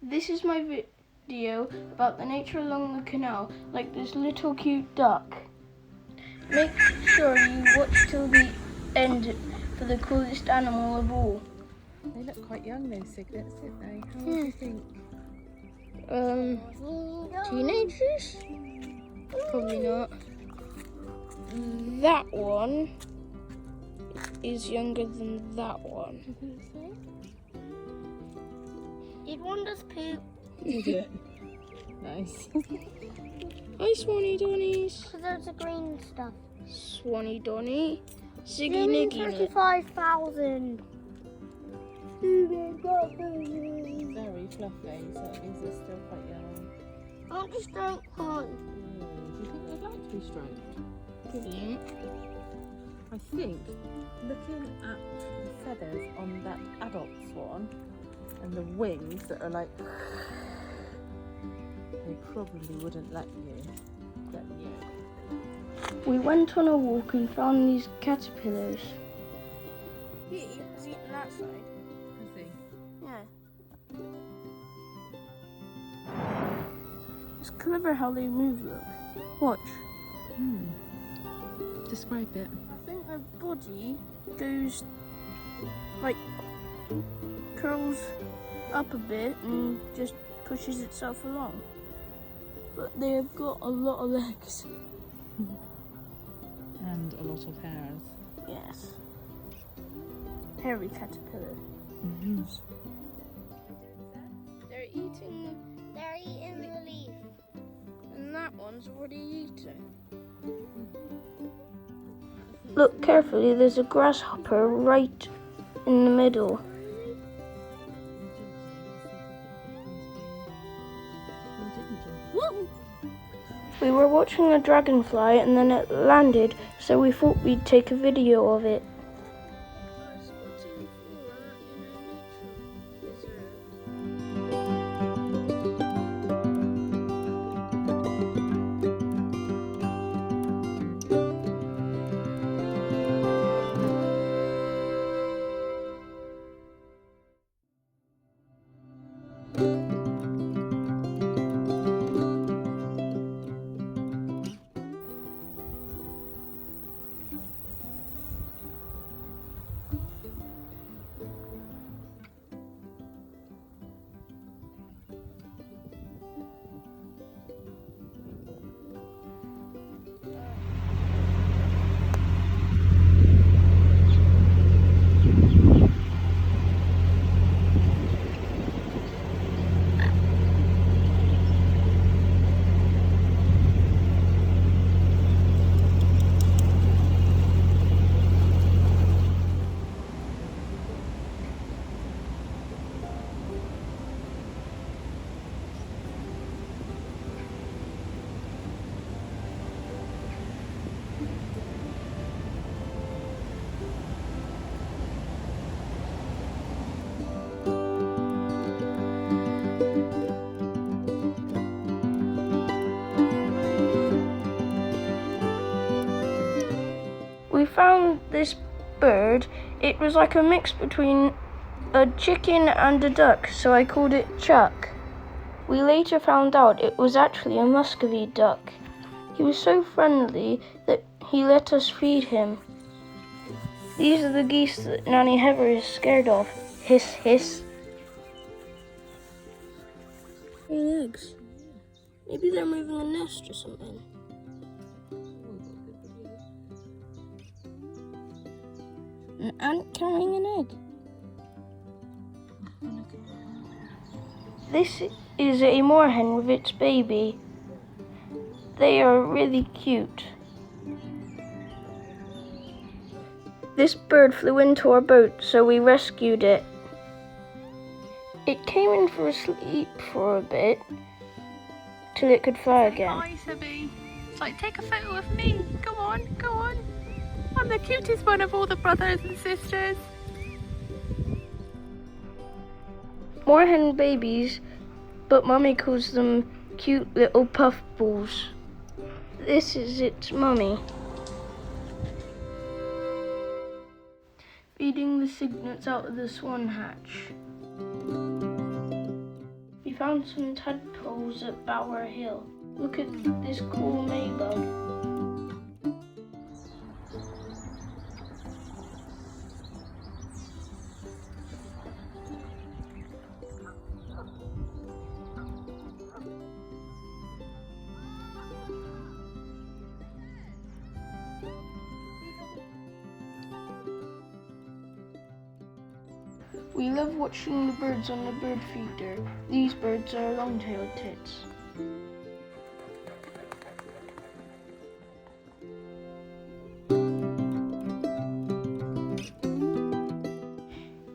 This is my video about the nature along the canal, like this little cute duck. Make sure you watch till the end for the coolest animal of all. They look quite young, those ciglets, don't they? How old do you think? Teenagers? Probably not. That one is younger than that one. You think so? Did one just poop? Did it? Nice. Hi, Swanee Donnies. Because there's the green stuff. Swanee Donny. Siggy Niggy. 35,000. Very fluffy, so it means they're still quite young. Aren't you stroked one? Do you think they'd like to be stroked? Brilliant. I think, looking at the feathers on that adult swan and the wings that are like, they probably wouldn't let you. We went on a walk and found these caterpillars. He's eating that side. Has he? Yeah. It's clever how they move, look. Watch. Describe it. I think their body goes, like, curls up a bit and just pushes itself along. But they have got a lot of legs. And a lot of hairs. Yes. Hairy caterpillar. They're eating the leaf. and that one's already eaten. Look carefully, there's a grasshopper right in the middle. We were watching a dragonfly and then it landed, so we thought we'd take a video of it. We found this bird. It was like a mix between a chicken and a duck, so I called it Chuck. We later found out it was actually a Muscovy duck. He was so friendly that he let us feed him. These are the geese that Nanny Heather is scared of. Hiss, hiss. Their legs. Maybe they're moving a nest or something. An ant carrying an egg. This is a moorhen with its baby. They are really cute. This bird flew into our boat, so we rescued it. It came in for a sleep for a bit, till it could fly again. Hi, Sibby. It's like, take a photo of me. Go on, go on. I'm the cutest one of all the brothers and sisters. Moorhen babies, but Mummy calls them cute little puffballs. This is its mummy. Feeding the cygnets out of the swan hatch. We found some tadpoles at Bower Hill. Look at this cool Maybug. We love watching the birds on the bird feeder. These birds are long-tailed tits.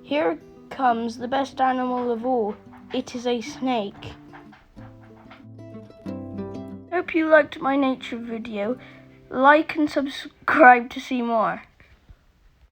Here comes the best animal of all. It is a snake. Hope you liked my nature video. Like and subscribe to see more.